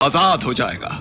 आजाद हो जाएगा।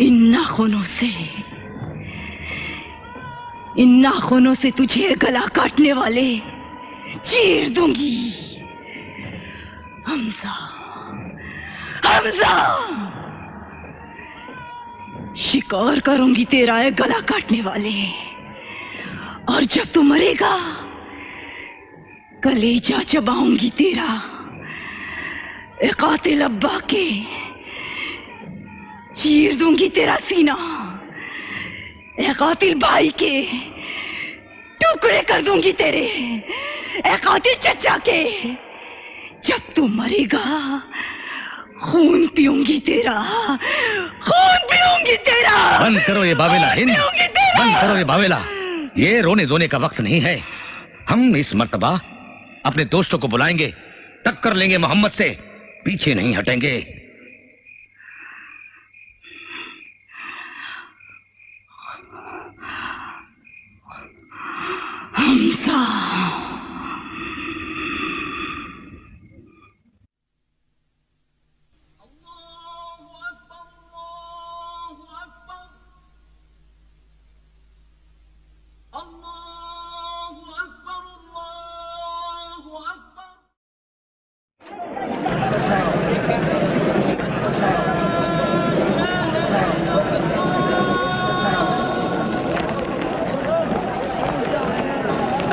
इन नाखूनों से तुझे गला काटने वाले चीर दूंगी। हमजा, हमजा, शिकार करूंगी तेरा है गला काटने वाले, और जब तू मरेगा कलेजा चबाऊंगी तेरा ए कातिल अब्बा के, चीर दूंगी तेरा सीना ए कातिल भाई के, टुकड़े कर दूंगी तेरे ए कातिल चचा के। जब तू मरेगा खून पीऊंगी तेरा, खून पीऊंगी तेरा। बंद करो ये बावेला हिंद, बंद करो ये बावेला। ये रोने धोने का वक्त नहीं है। हम इस मर्तबा अपने दोस्तों को बुलाएंगे, टक्कर लेंगे मोहम्मद से, पीछे नहीं हटेंगे। हमजा,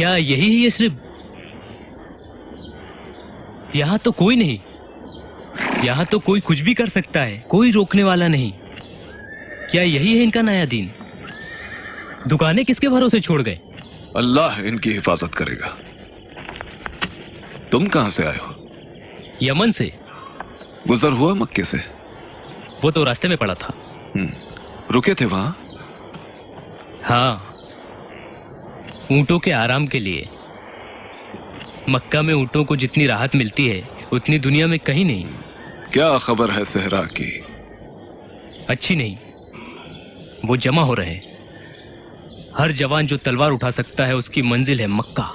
क्या यही है यस्रिब? यहां तो कोई नहीं, यहां तो कोई कुछ भी कर सकता है, कोई रोकने वाला नहीं। क्या यही है इनका नया दिन? दुकानें किसके भरोसे छोड़ गए? अल्लाह इनकी हिफाजत करेगा। तुम कहां से आए हो? यमन से। गुजर हुआ मक्के से? वो तो रास्ते में पड़ा था। रुके थे वहां? हाँ, ऊंटों के आराम के लिए। मक्का में ऊंटों को जितनी राहत मिलती है उतनी दुनिया में कहीं नहीं। क्या खबर है सहरा की? अच्छी नहीं। वो जमा हो रहे हैं। हर जवान जो तलवार उठा सकता है उसकी मंजिल है मक्का।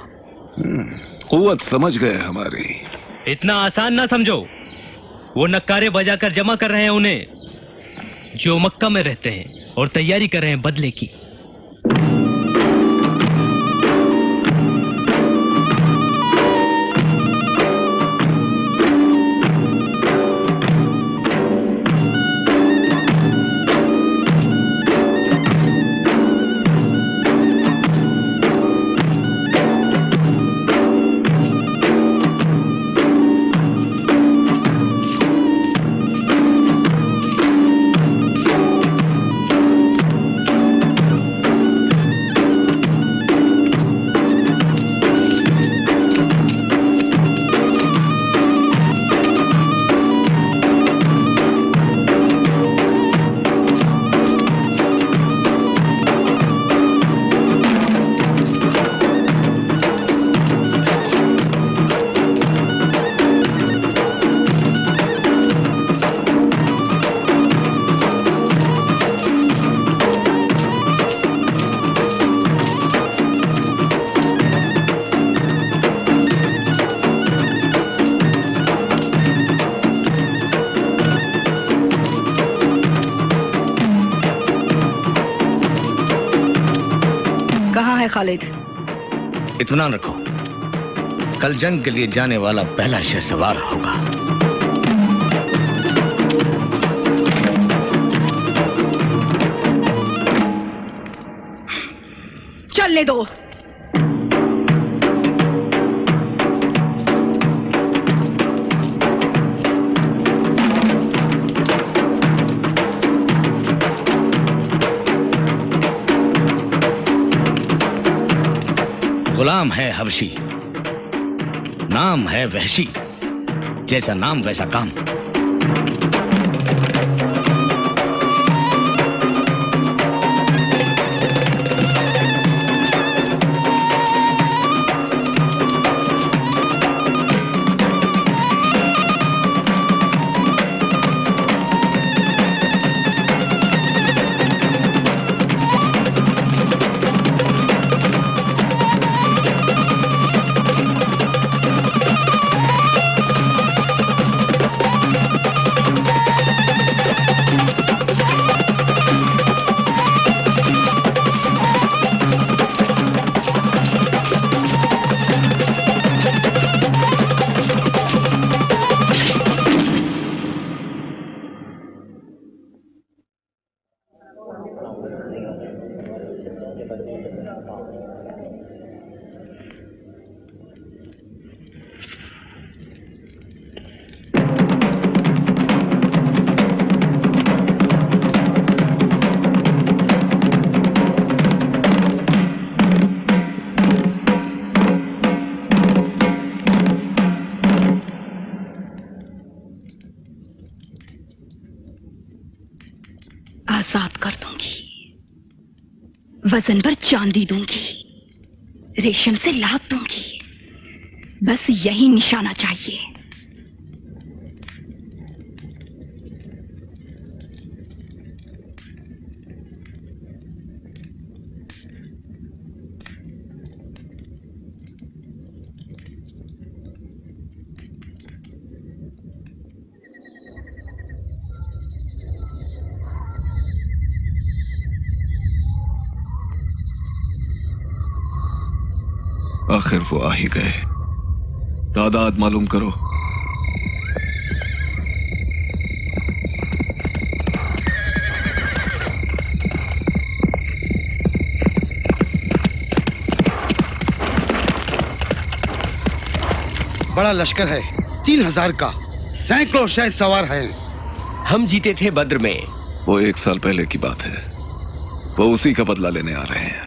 कुव्वत समझ गए हमारी। इतना आसान ना समझो। वो नक्कारे बजाकर जमा कर रहे हैं उन्हें जो मक्का में रहते हैं और तैयारी कर रहे हैं बदले की। खालिद, इत्मीनान रखो, कल जंग के लिए जाने वाला पहला शहसवार होगा। चलने दो। गुलाम है हबशी, नाम है वहशी, जैसा नाम वैसा काम। आजाद कर दूंगी, वजन पर चांदी दूंगी, रेशम से लाद दूंगी, बस यही निशाना चाहिए। आखिर वो आ ही गए। तादाद मालूम करो। बड़ा लश्कर है, 3000 का, सैकड़ों शहर सवार हैं। हम जीते थे बद्र में। वो 1 साल पहले की बात है। वो उसी का बदला लेने आ रहे हैं।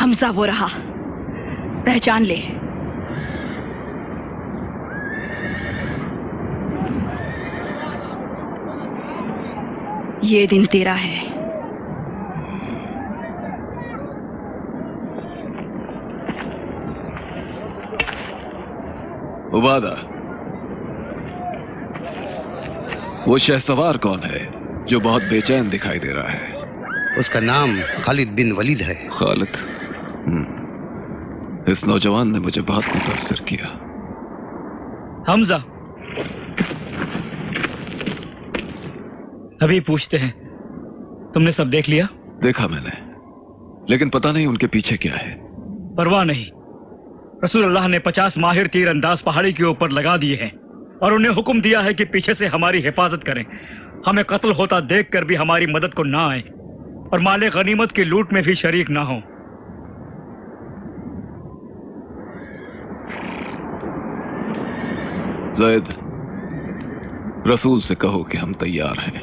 हमजा वो रहा, पहचान ले। ये दिन तेरा है। उबादा, वो शहसवार कौन है जो बहुत बेचैन दिखाई दे रहा है? उसका नाम खालिद बिन वलीद है। खालिद? इस नौजवान ने मुझे बहुत मुतासिर किया। हमजा, अभी पूछते हैं, तुमने सब देख लिया? देखा मैंने, लेकिन पता नहीं उनके पीछे क्या है। परवाह नहीं, रसूल अल्लाह ने 50 माहिर तीर अंदाज पहाड़ी के ऊपर लगा दिए हैं और उन्हें हुक्म दिया है कि पीछे से हमारी हिफाजत करें। हमें कत्ल होता देखकर भी हमारी मदद को ना आए और माले गनीमत की लूट में भी शरीक ना हो। ज़ैद, रसूल से कहो कि हम तैयार हैं।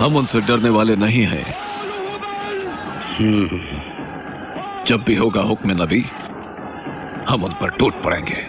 हम उनसे डरने वाले नहीं हैं। जब भी होगा हुक्म नबी, हम उन पर टूट पड़ेंगे।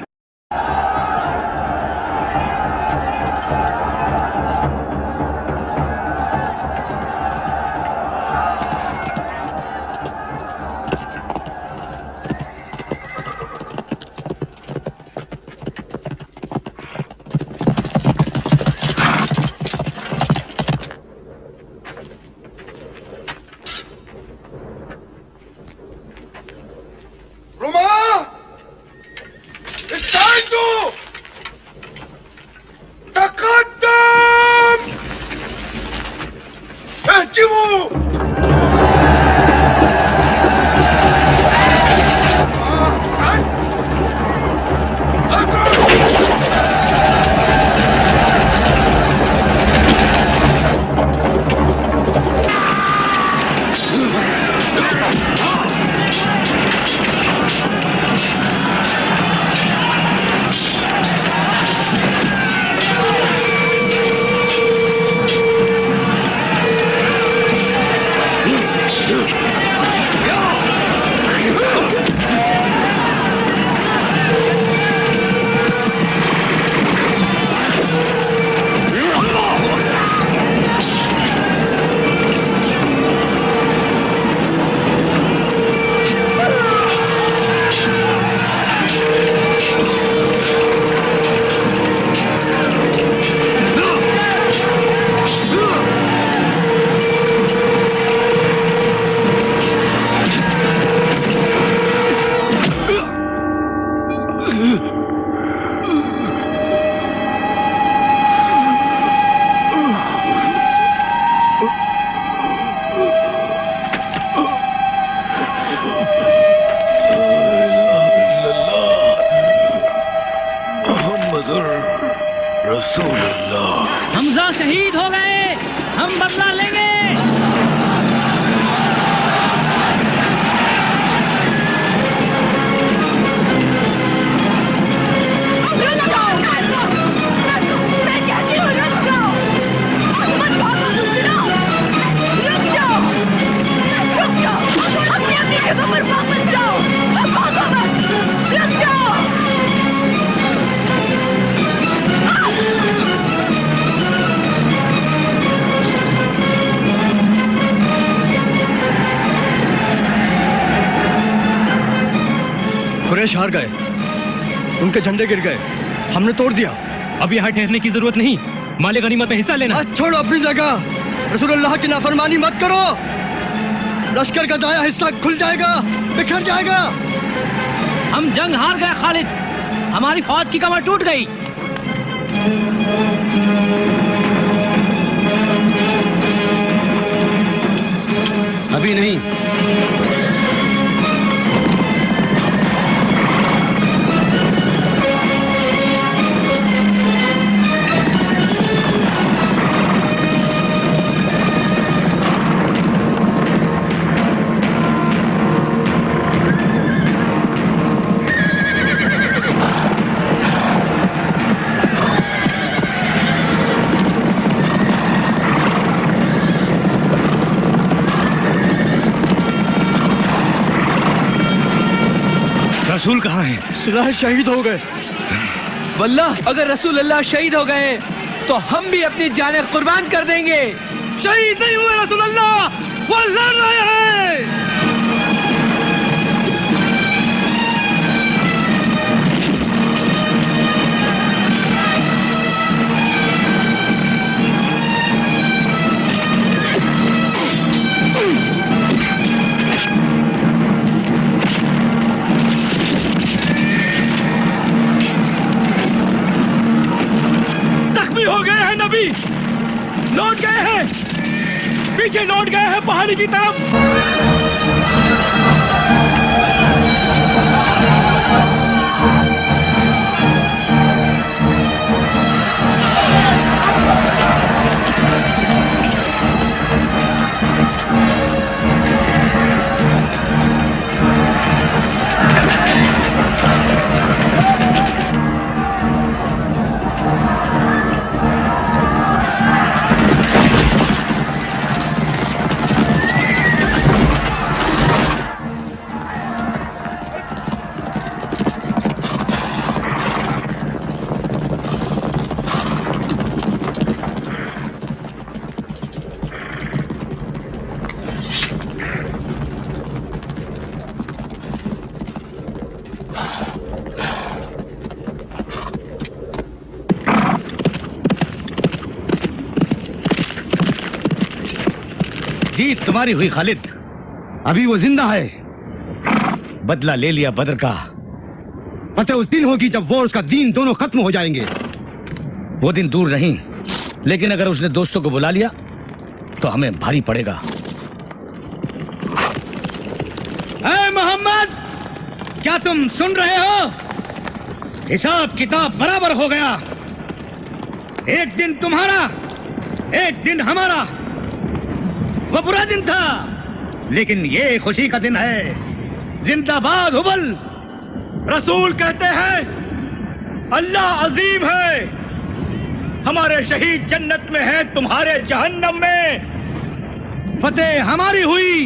कुरैश हार गए, उनके झंडे गिर गए, हमने तोड़ दिया। अब यहाँ ठहरने की जरूरत नहीं, माले गनीमत में हिस्सा लेना। छोड़ो अपनी जगह, रसूलुल्लाह की नाफरमानी मत करो। लश्कर का दाया हिस्सा खुल जाएगा, बिखर जाएगा। हम जंग हार गए खालिद, हमारी फौज की कमर टूट गई। अभी नहीं। रसूल कहाँ हैं? सुलह शहीद हो गए। वल्लाह अगर रसूल अल्लाह शहीद हो गए तो हम भी अपनी जानें कुर्बान कर देंगे। शहीद नहीं हुए रसूल अल्लाह, वो लड़ रहे हैं। हो गए हैं नबी, लौट गए हैं, पीछे लौट गए हैं पहाड़ी की तरफ। जीत तुम्हारी हुई खालिद, अभी वो जिंदा है। बदला ले लिया बदर का। फतेह उस दिन होगी जब वो और उसका दीन दोनों खत्म हो जाएंगे। वो दिन दूर नहीं, लेकिन अगर उसने दोस्तों को बुला लिया तो हमें भारी पड़ेगा। ऐ मोहम्मद, क्या तुम सुन रहे हो? हिसाब किताब बराबर हो गया। एक दिन तुम्हारा, एक दिन हमारा। वो बुरा दिन था, लेकिन ये खुशी का दिन है। जिंदाबाद हुबल। रसूल कहते हैं अल्लाह अजीम है। हमारे शहीद जन्नत में है, तुम्हारे जहन्नम में। फतेह हमारी हुई,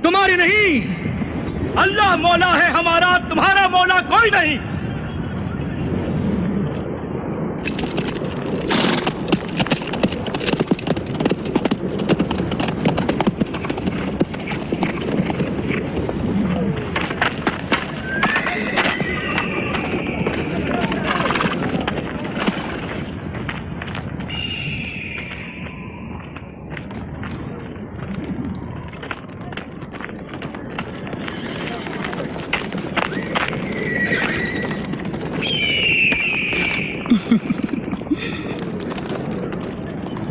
तुम्हारी नहीं। अल्लाह मौला है हमारा, तुम्हारा मौला कोई नहीं।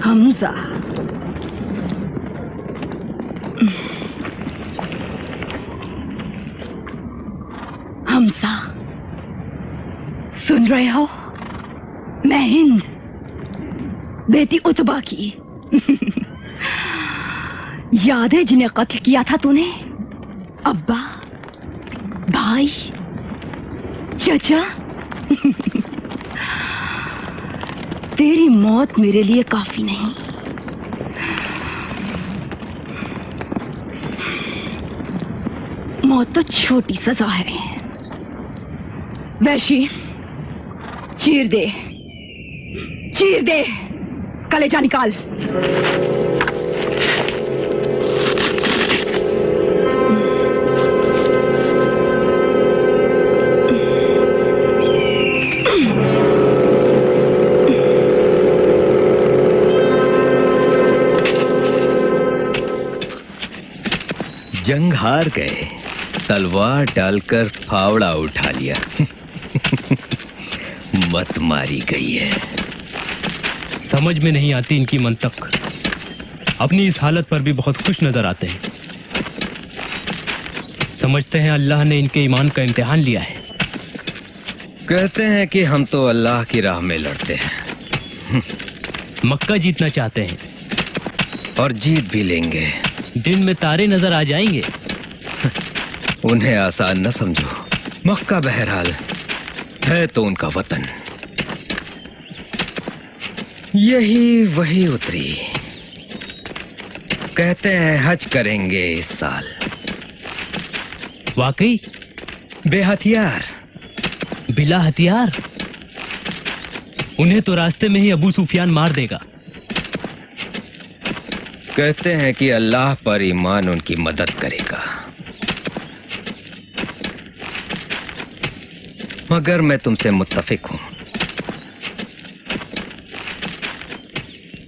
हमजा, हमजा, सुन रहे हो? मैं हिंद, बेटी उतबा की। याद है जिन्हें कत्ल किया था तूने? अब्बा, भाई, चचा। तेरी मौत मेरे लिए काफी नहीं। मौत तो छोटी सजा है। वैशी, चीर दे, चीर दे, कलेजा निकाल। जंग हार गए, तलवार डालकर फावड़ा उठा लिया। मत मारी गई है। समझ में नहीं आती इनकी मंतक। अपनी इस हालत पर भी बहुत खुश नजर आते हैं। समझते हैं अल्लाह ने इनके ईमान का इम्तिहान लिया है। कहते हैं कि हम तो अल्लाह की राह में लड़ते हैं। मक्का जीतना चाहते हैं और जीत भी लेंगे। दिन में तारे नजर आ जाएंगे। उन्हें आसान न समझो। मक्का बहरहाल है तो उनका वतन। यही वही उतरी। कहते हैं हज करेंगे इस साल। वाकई? बेहथियार। बिला हथियार? उन्हें तो रास्ते में ही अबू सुफियान मार देगा। कहते हैं कि अल्लाह पर ईमान उनकी मदद करेगा। मगर मैं तुमसे मुत्तफिक हूं।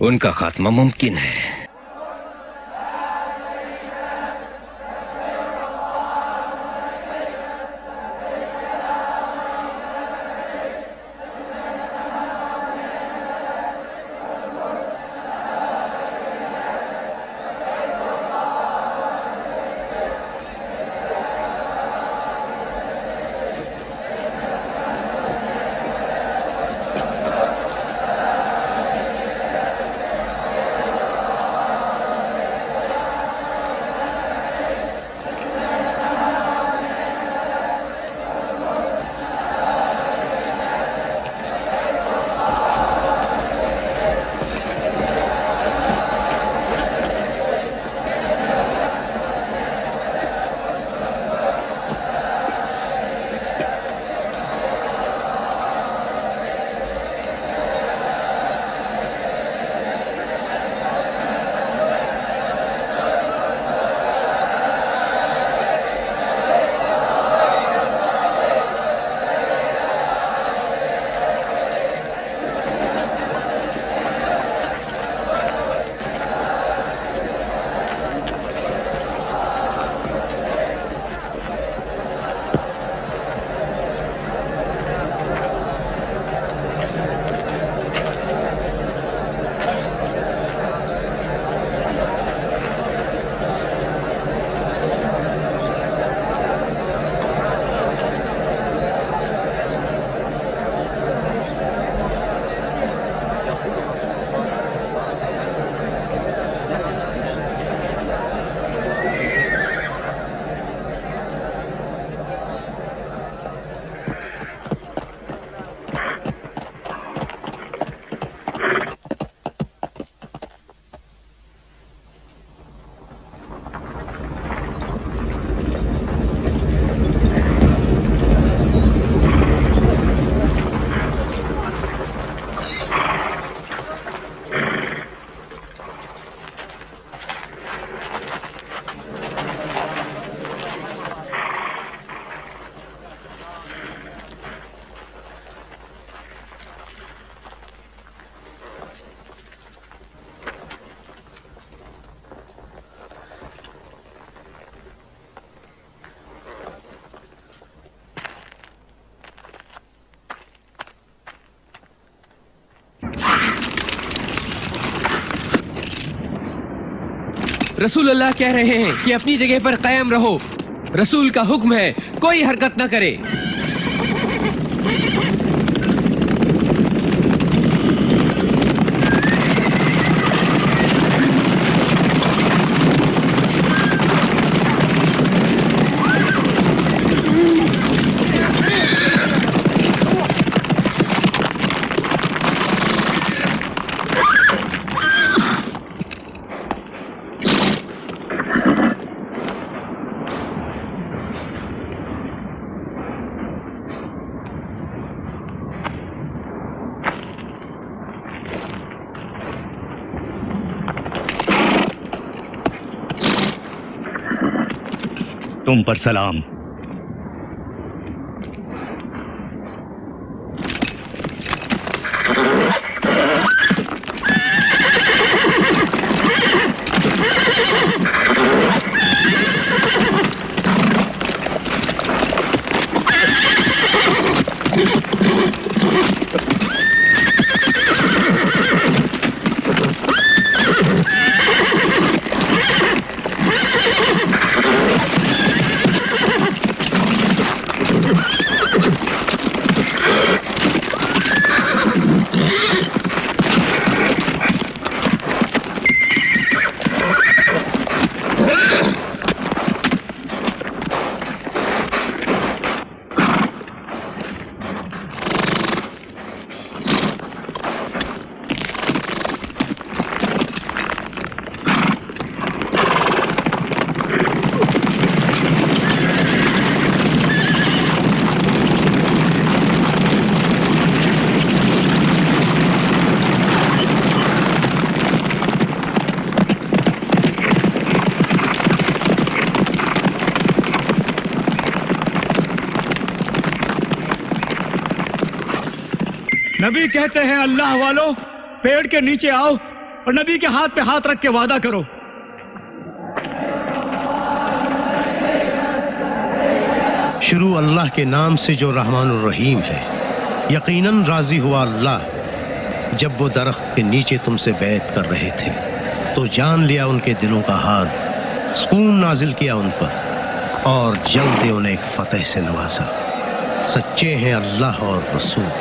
उनका खात्मा मुमकिन है। रसूल अल्लाह कह रहे हैं कि अपनी जगह पर कायम रहो। रसूल का हुक्म है कोई हरकत न करे। तुम पर सलाम। नबी कहते हैं अल्लाह वालों, पेड़ के नीचे आओ और नबी के हाथ पे हाथ रख के वादा करो। शुरू अल्लाह के नाम से जो रहमानुर रहीम है। यकीनन राजी हुआ अल्लाह जब वो दरख्त के नीचे तुमसे बैत कर रहे थे तो जान लिया उनके दिलों का हाल, सुकून नाजिल किया उन पर और जल्द उन्हें एक फतेह से नवाजा। सच्चे हैं अल्लाह और रसूल।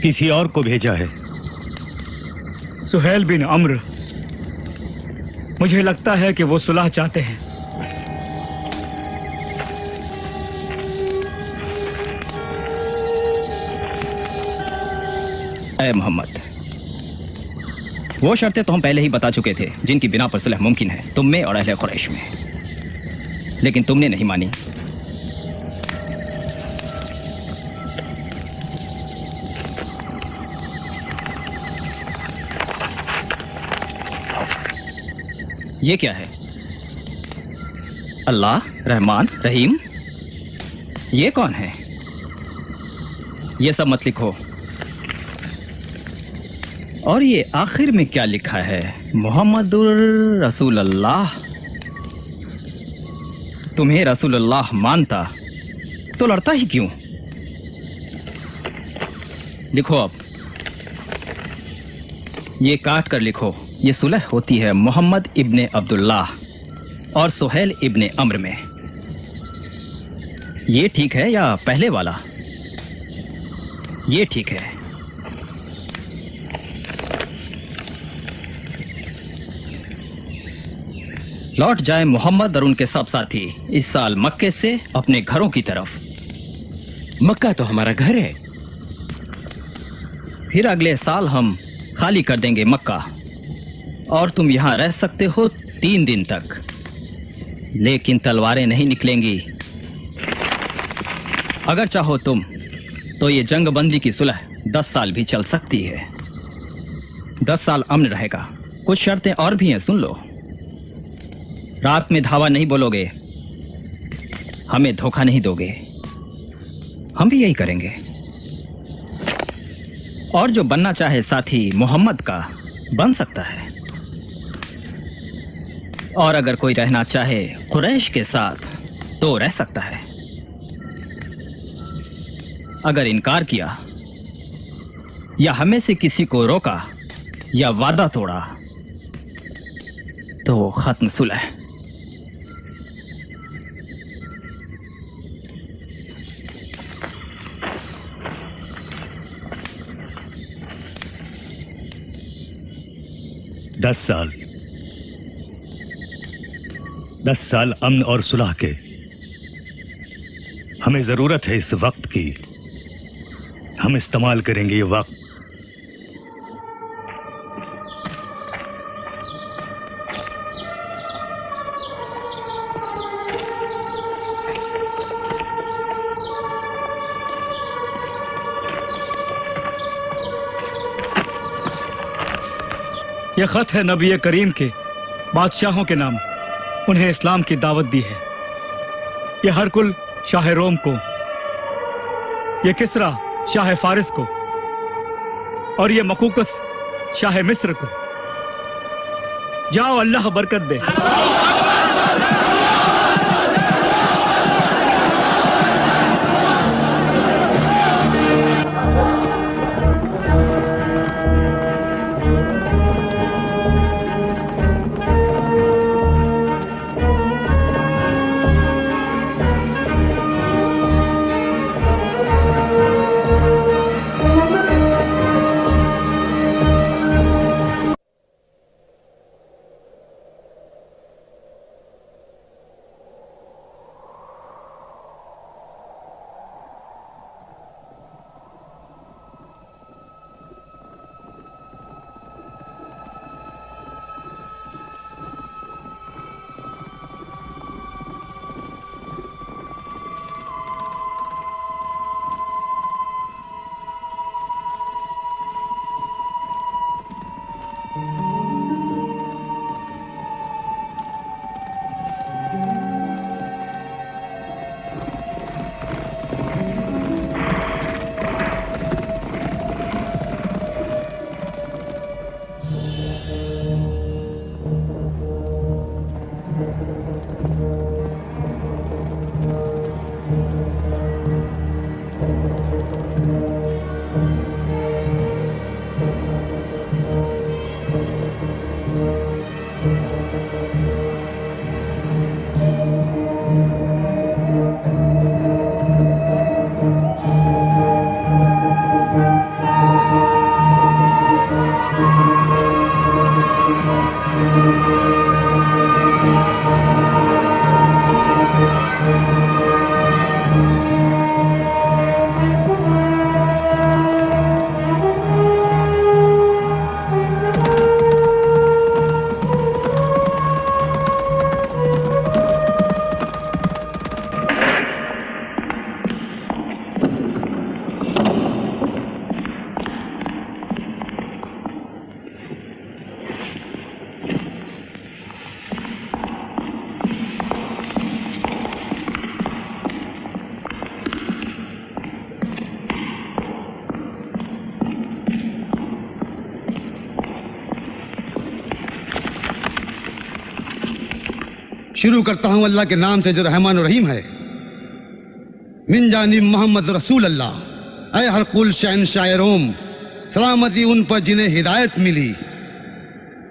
किसी और को भेजा है। सुहेल बिन अम्र, मुझे लगता है कि वो सुलह चाहते हैं। ऐ मोहम्मद, वो शर्तें तो हम पहले ही बता चुके थे जिनकी बिना पर सुलह मुमकिन है तुम में और अहले कुरैश में, लेकिन तुमने नहीं मानी। ये क्या है? अल्लाह, रहमान, रहीम, ये कौन है? ये सब मत लिखो। और ये आखिर में क्या लिखा है? मोहम्मदुर रसूलुल्लाह। तुम्हें रसूलुल्लाह मानता तो लड़ता ही क्यों? लिखो अब, ये काट कर लिखो। ये सुलह होती है मोहम्मद इब्ने अब्दुल्लाह और सुहेल इब्ने अम्र में। ये ठीक है या पहले वाला? ये ठीक है। लौट जाए मोहम्मद और उनके सब साथी इस साल मक्के से अपने घरों की तरफ। मक्का तो हमारा घर है। फिर अगले साल हम खाली कर देंगे मक्का और तुम यहां रह सकते हो 3 दिन तक, लेकिन तलवारें नहीं निकलेंगी। अगर चाहो तुम तो ये जंगबंदी की सुलह 10 साल भी चल सकती है। 10 साल अमन रहेगा। कुछ शर्तें और भी हैं, सुन लो। रात में धावा नहीं बोलोगे, हमें धोखा नहीं दोगे, हम भी यही करेंगे। और जो बनना चाहे साथी मोहम्मद का बन सकता है, और अगर कोई रहना चाहे कुरैश के साथ तो रह सकता है। अगर इनकार किया या हमें से किसी को रोका या वादा तोड़ा तो खत्म सुलह। दस साल अमन और सुलह के। हमें जरूरत है इस वक्त की। हम इस्तेमाल करेंगे ये वक्त। यह खत है नबी करीम के बादशाहों के नाम। उन्हें इस्लाम की दावत दी है। यह हरकुल शाह रोम को, यह किसरा शाह फारिस को, और यह मकूकस शाह मिस्र को। जाओ, अल्लाह बरकत दे। शुरू करता हूं अल्लाह के नाम से जो रहमान और रहीम है। मिन जानिब मोहम्मद रसूल अल्लाह। ऐ हर कुल शहन शायरोम, सलामती उन पर जिन्हें हिदायत मिली।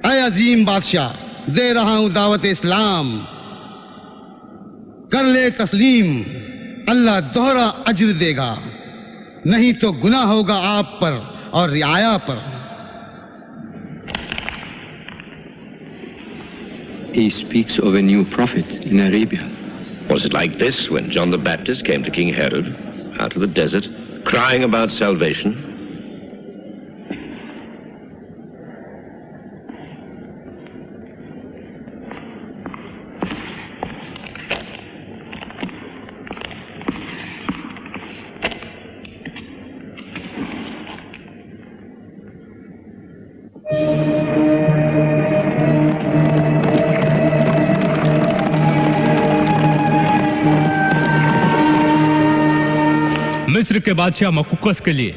ऐ अजीम बादशाह, दे रहा हूं दावत इस्लाम, कर ले तस्लीम, अल्लाह दोहरा अज्र देगा, नहीं तो गुनाह होगा आप पर और रियाया पर। He speaks of a new prophet in Arabia. Was it like this when John the Baptist came to King Herod out of the desert, crying about salvation? मिस्र के बादशाह मकुकस के लिए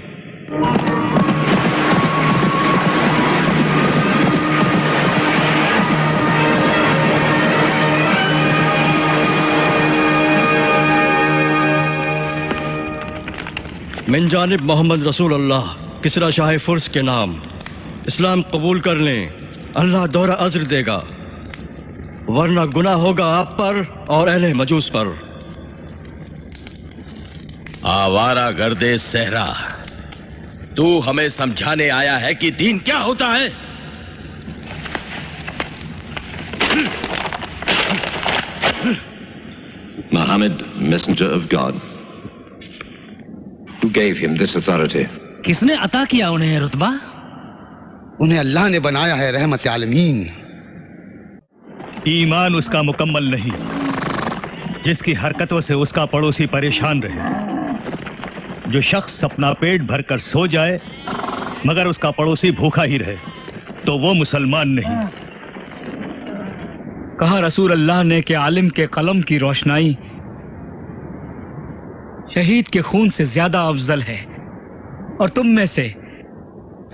मिन जानिब मोहम्मद रसूल अल्लाह, किसरा शाह फुर्स के नाम, इस्लाम कबूल कर लें, अल्लाह दोहरा अज्र देगा, वरना गुनाह होगा आप पर और अहले मजूस पर। आवारा गर्दे सहरा, तू हमें समझाने आया है कि दीन क्या होता है? Muhammad, messenger of God, who gave him this authority? किसने अता किया उन्हें रुतबा? उन्हें अल्लाह ने बनाया है रहमत आलमीन। ईमान उसका मुकम्मल नहीं जिसकी हरकतों से उसका पड़ोसी परेशान रहे। जो शख्स अपना पेट भरकर सो जाए मगर उसका पड़ोसी भूखा ही रहे तो वो मुसलमान नहीं। कहा रसूल अल्लाह ने कि आलिम के कलम की रोशनाई शहीद के खून से ज्यादा अफजल है और तुम में से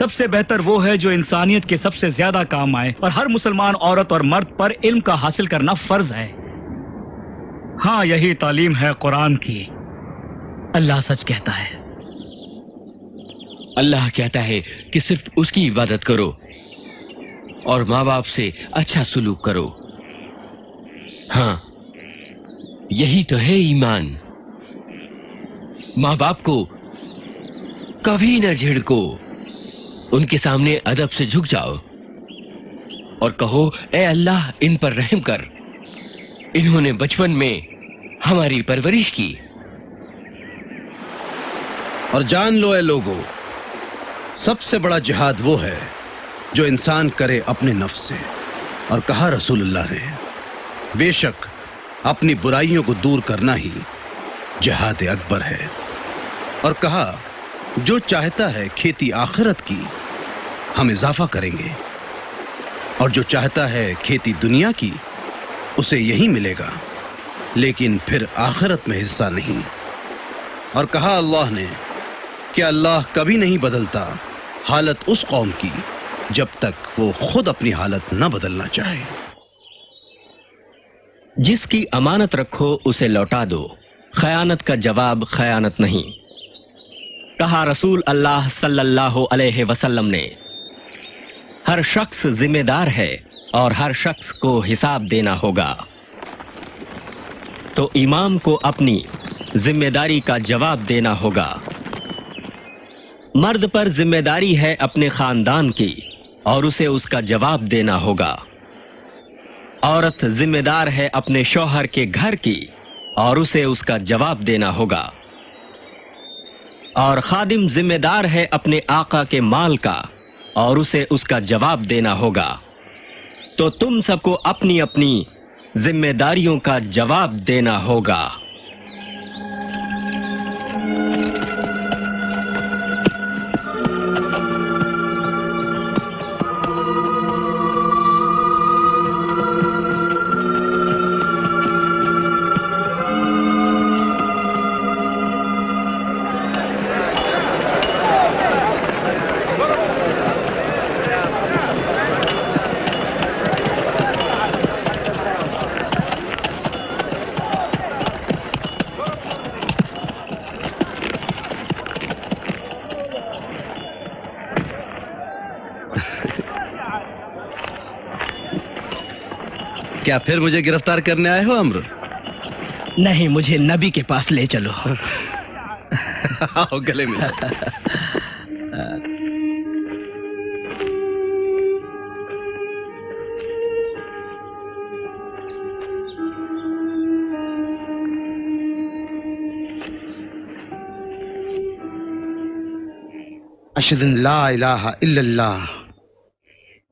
सबसे बेहतर वो है जो इंसानियत के सबसे ज्यादा काम आए और हर मुसलमान औरत और मर्द पर इल्म का हासिल करना फर्ज है। हाँ, यही तालीम है कुरान की। अल्लाह सच कहता है। अल्लाह कहता है कि सिर्फ उसकी इबादत करो और माँ बाप से अच्छा सुलूक करो। हाँ, यही तो है ईमान। माँ बाप को कभी न झिड़को, उनके सामने अदब से झुक जाओ और कहो, ए अल्लाह इन पर रहम कर, इन्होंने बचपन में हमारी परवरिश की। और जान लो ए लोगों, सबसे बड़ा जिहाद वो है जो इंसान करे अपने नफ्स से। और कहा रसूलुल्लाह ने, बेशक अपनी बुराइयों को दूर करना ही जिहाद अकबर है। और कहा, जो चाहता है खेती आखिरत की, हम इजाफा करेंगे, और जो चाहता है खेती दुनिया की, उसे यही मिलेगा, लेकिन फिर आखिरत में हिस्सा नहीं। और कहा अल्लाह ने कि अल्लाह कभी नहीं बदलता हालत उस कौम की जब तक वो खुद अपनी हालत न बदलना चाहे। जिसकी अमानत रखो उसे लौटा दो, खयानत का जवाब खयानत नहीं। कहा रसूल अल्लाह सल्लल्लाहु अलैहि वसल्लम ने, हर शख्स जिम्मेदार है और हर शख्स को हिसाब देना होगा। तो इमाम को अपनी जिम्मेदारी का जवाब देना होगा। मर्द पर जिम्मेदारी है अपने खानदान की और उसे उसका जवाब देना होगा। औरत जिम्मेदार है अपने शौहर के घर की और उसे उसका जवाब देना होगा। और खादिम जिम्मेदार है अपने आका के माल का और उसे उसका जवाब देना होगा। तो तुम सबको अपनी अपनी जिम्मेदारियों का जवाब देना होगा। क्या फिर मुझे गिरफ्तार करने आए हो अम्र? नहीं, मुझे नबी के पास ले चलो। आओ गले मिलो। अशहदु ला इलाहा इल्लल्लाह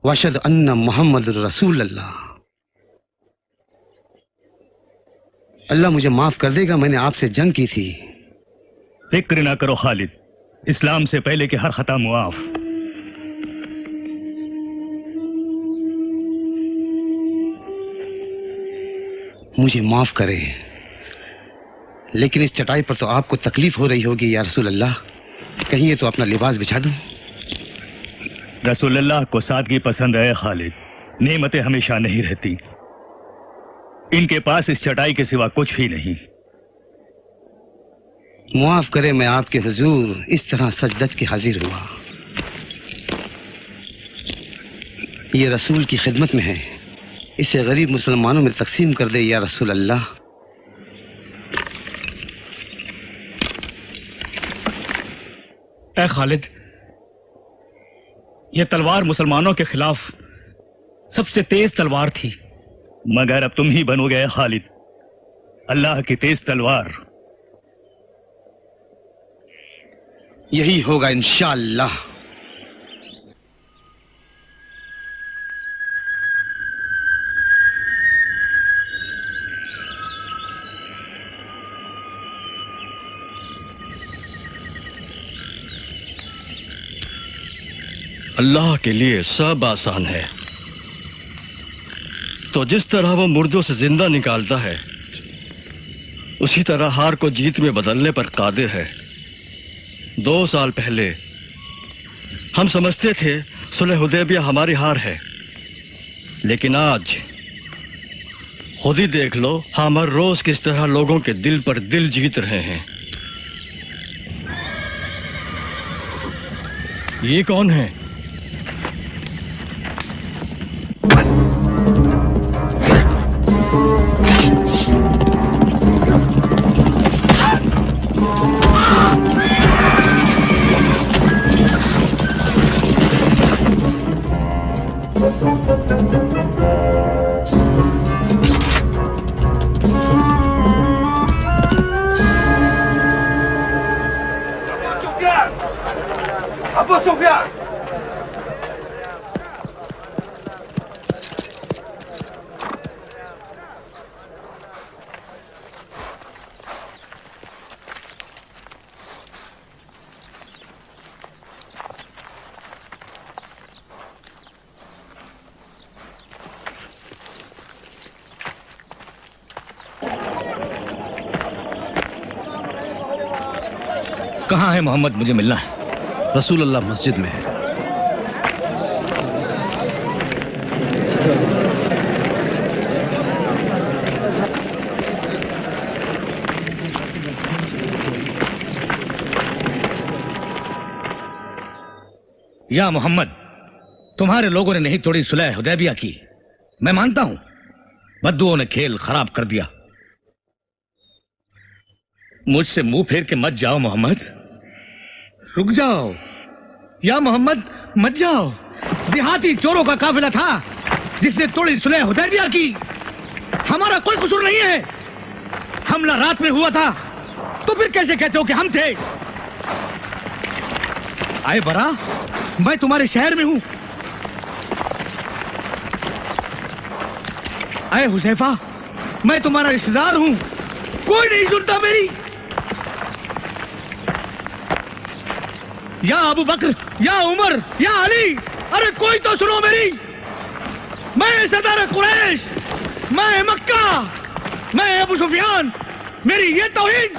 व अशहदु अन्ना मुहम्मदुर रसूलुल्लाह। अल्लाह मुझे माफ कर देगा, मैंने आपसे जंग की थी। फिक्र ना करो खालिद, इस्लाम से पहले के हर खता मुआफ। मुझे माफ करे, लेकिन इस चटाई पर तो आपको तकलीफ हो रही होगी या रसूल अल्लाह। कहीं ये तो अपना लिबास बिछा दूं। रसूल अल्लाह को सादगी पसंद है खालिद, नेमतें हमेशा नहीं रहती। इनके पास इस चटाई के सिवा कुछ भी नहीं। मुआफ करे, मैं आपके हुजूर इस तरह सजदज के हाजिर हुआ। ये रसूल की खिदमत में है, इसे गरीब मुसलमानों में तकसीम कर दे या रसूल अल्लाह। ऐ खालिद, यह तलवार मुसलमानों के खिलाफ सबसे तेज तलवार थी, मगर अब तुम ही बनोगे खालिद अल्लाह की तेज तलवार। यही होगा इंशाअल्लाह। अल्लाह के लिए सब आसान है। तो जिस तरह वो मुर्दों से जिंदा निकालता है, उसी तरह हार को जीत में बदलने पर कादिर है। 2 साल पहले हम समझते थे सुलह हुदैबिया हमारी हार है, लेकिन आज खुद ही देख लो हम हर रोज किस तरह लोगों के दिल पर दिल जीत रहे हैं। ये कौन है? अबू सुफियान, कहाँ है मोहम्मद? मुझे मिलना है। रसूल अल्लाह मस्जिद में है। या मोहम्मद, तुम्हारे लोगों ने नहीं तोड़ी सुलह हुदैबिया की, मैं मानता हूं। बद्दुओं ने खेल खराब कर दिया। मुझसे मुंह फेर के मत जाओ मोहम्मद, रुक जाओ। या मोहम्मद मत जाओ। देहाती चोरों का काफिला था जिसने तोड़ी सुलह हुदैबिया की। हमारा कोई कसूर नहीं है। हमला रात में हुआ था, तो फिर कैसे कहते हो कि हम थे? आए बरा, मैं तुम्हारे शहर में हूं। आए हुजैफा, मैं तुम्हारा रिश्तेदार हूं। कोई नहीं सुनता मेरी। या अबू बकर, या उमर, या अली, अरे कोई तो सुनो मेरी। मैं सरदार कुरैश, मैं मक्का, मैं अबू सुफियान, मेरी ये तौहीद।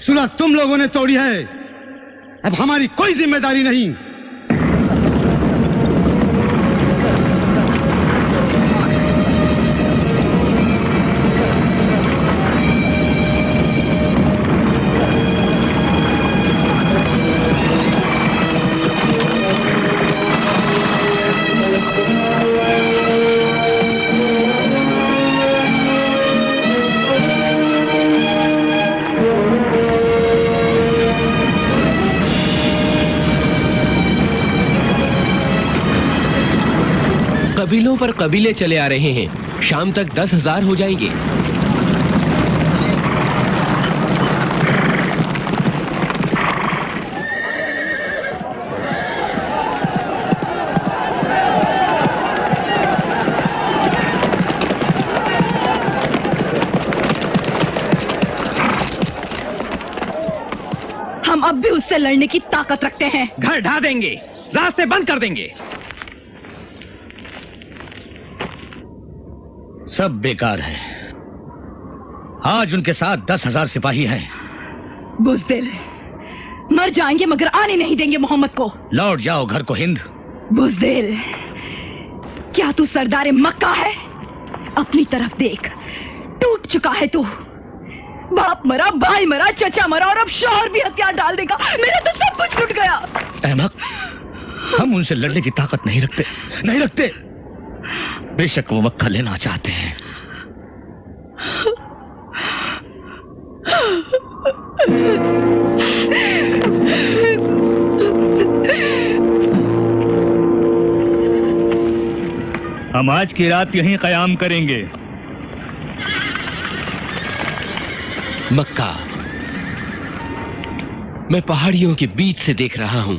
सुलह तुम लोगों ने तोड़ी है, अब हमारी कोई जिम्मेदारी नहीं। कबीलों पर कबीले चले आ रहे हैं। शाम तक 10,000 हो जाएंगे। हम अब भी उससे लड़ने की ताकत रखते हैं। घर ढा देंगे, रास्ते बंद कर देंगे। सब बेकार है। आज उनके साथ 10,000 सिपाही हैं। बुज़दिल, मर जाएंगे मगर आने नहीं देंगे मोहम्मद को। लौट जाओ घर को हिंद। बुज़दिल, क्या तू सरदार मक्का है? अपनी तरफ देख, टूट चुका है तू। बाप मरा, भाई मरा, चचा मरा और अब शौहर भी हथियार डाल देगा। मेरा तो सब कुछ टूट गया। अहमक, हम उनसे लड़ने की ताकत नहीं रखते, नहीं रखते। बेशक वो मक्का लेना चाहते हैं। हम आज की रात यहीं कयाम करेंगे। मक्का मैं पहाड़ियों के बीच से देख रहा हूं।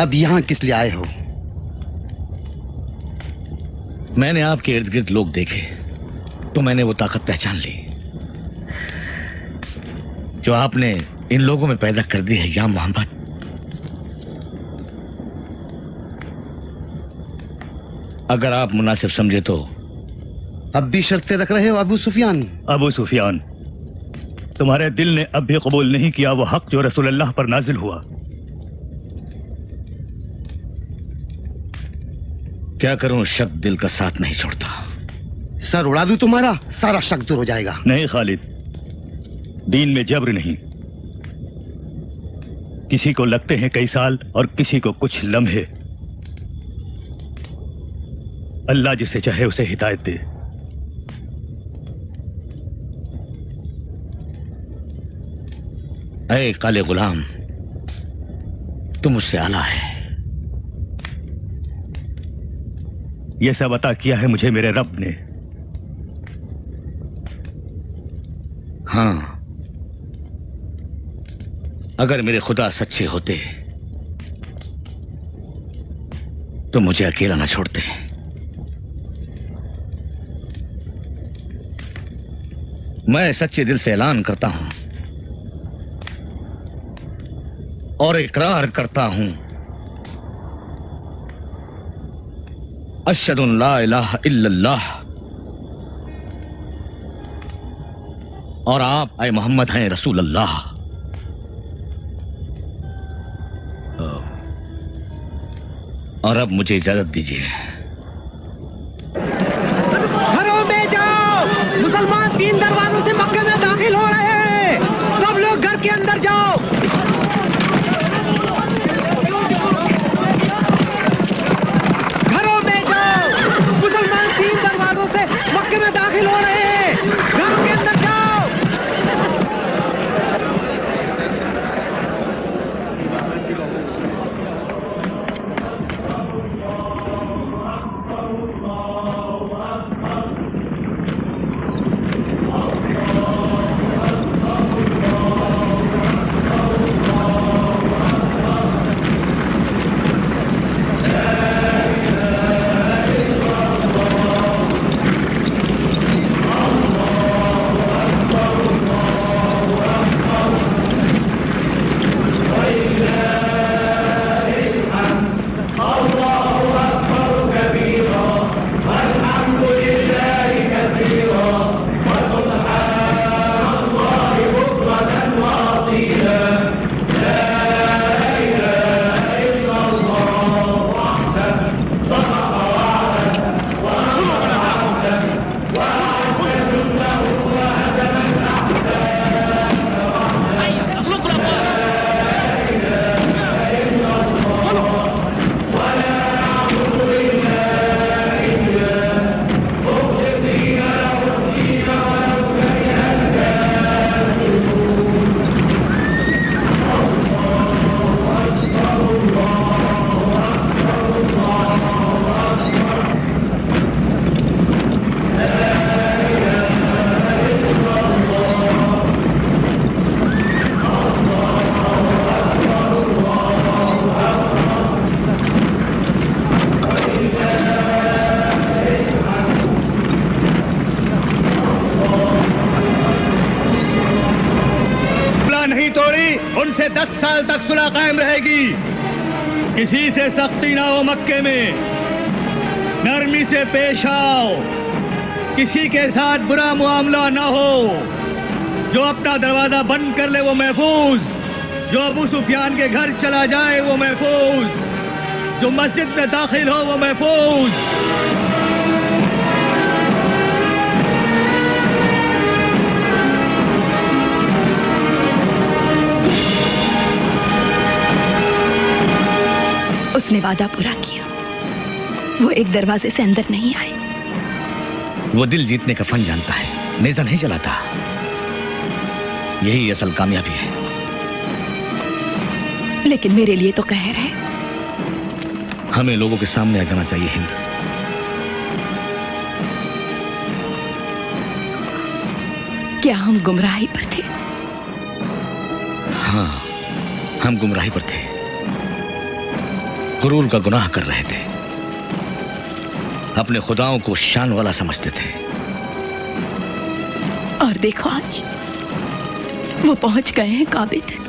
अब यहाँ किस लिए आए हो? मैंने आपके इर्द गिर्द लोग देखे तो मैंने वो ताकत पहचान ली जो आपने इन लोगों में पैदा कर दी है। या मोहम्मद, अगर आप मुनासिब समझे तो। अब भी शर्तें रख रहे हो अबू सुफियान? अबू सुफियान, तुम्हारे दिल ने अब भी कबूल नहीं किया वो हक जो रसूलुल्लाह पर नाजिल हुआ। क्या करूं, शक दिल का साथ नहीं छोड़ता। सर उड़ा दूं तुम्हारा, सारा शक दूर हो जाएगा। नहीं खालिद, दीन में जब्र नहीं। किसी को लगते हैं कई साल और किसी को कुछ लम्हे। अल्लाह जिसे चाहे उसे हिदायत दे। ऐ काले गुलाम, तुम मुझसे आला है। यह सब अता किया है मुझे मेरे रब ने। हाँ, अगर मेरे खुदा सच्चे होते तो मुझे अकेला ना छोड़ते। मैं सच्चे दिल से ऐलान करता हूं और इकरार करता हूं, अशहदु ला इलाहा इल्लल्लाह, और आप ऐ मोहम्मद हैं रसूल अल्लाह। और अब मुझे इजाजत दीजिए। घरों में जाओ, मुसलमान 3 दरवाजों से मक्के में दाखिल हो रहे हैं। सब लोग घर के अंदर जाओ। घरों में जाओ, मुसलमान 3 दरवाजों से मक्के में दाखिल हो रहे हैं। घरों के अंदर जाओ। उनसे 10 साल तक सुलह कायम रहेगी। किसी से सख्ती ना हो मक्के में। नरमी से पेश आओ, किसी के साथ बुरा मुआमला ना हो। जो अपना दरवाजा बंद कर ले वो महफूज, जो अबू सुफियान के घर चला जाए वो महफूज, जो मस्जिद में दाखिल हो वो महफूज। उसने वादा पूरा किया, वो एक दरवाजे से अंदर नहीं आए। वो दिल जीतने का फन जानता है, नेजा नहीं चलाता। यही असल कामयाबी है। लेकिन मेरे लिए तो कहर है। हमें लोगों के सामने आ जाना चाहिए हिंद। क्या हम गुमराही पर थे? हाँ, हम गुमराही पर थे, गुरूर का गुनाह कर रहे थे, अपने खुदाओं को शान वाला समझते थे। और देखो आज वो पहुंच गए हैं काबे तक।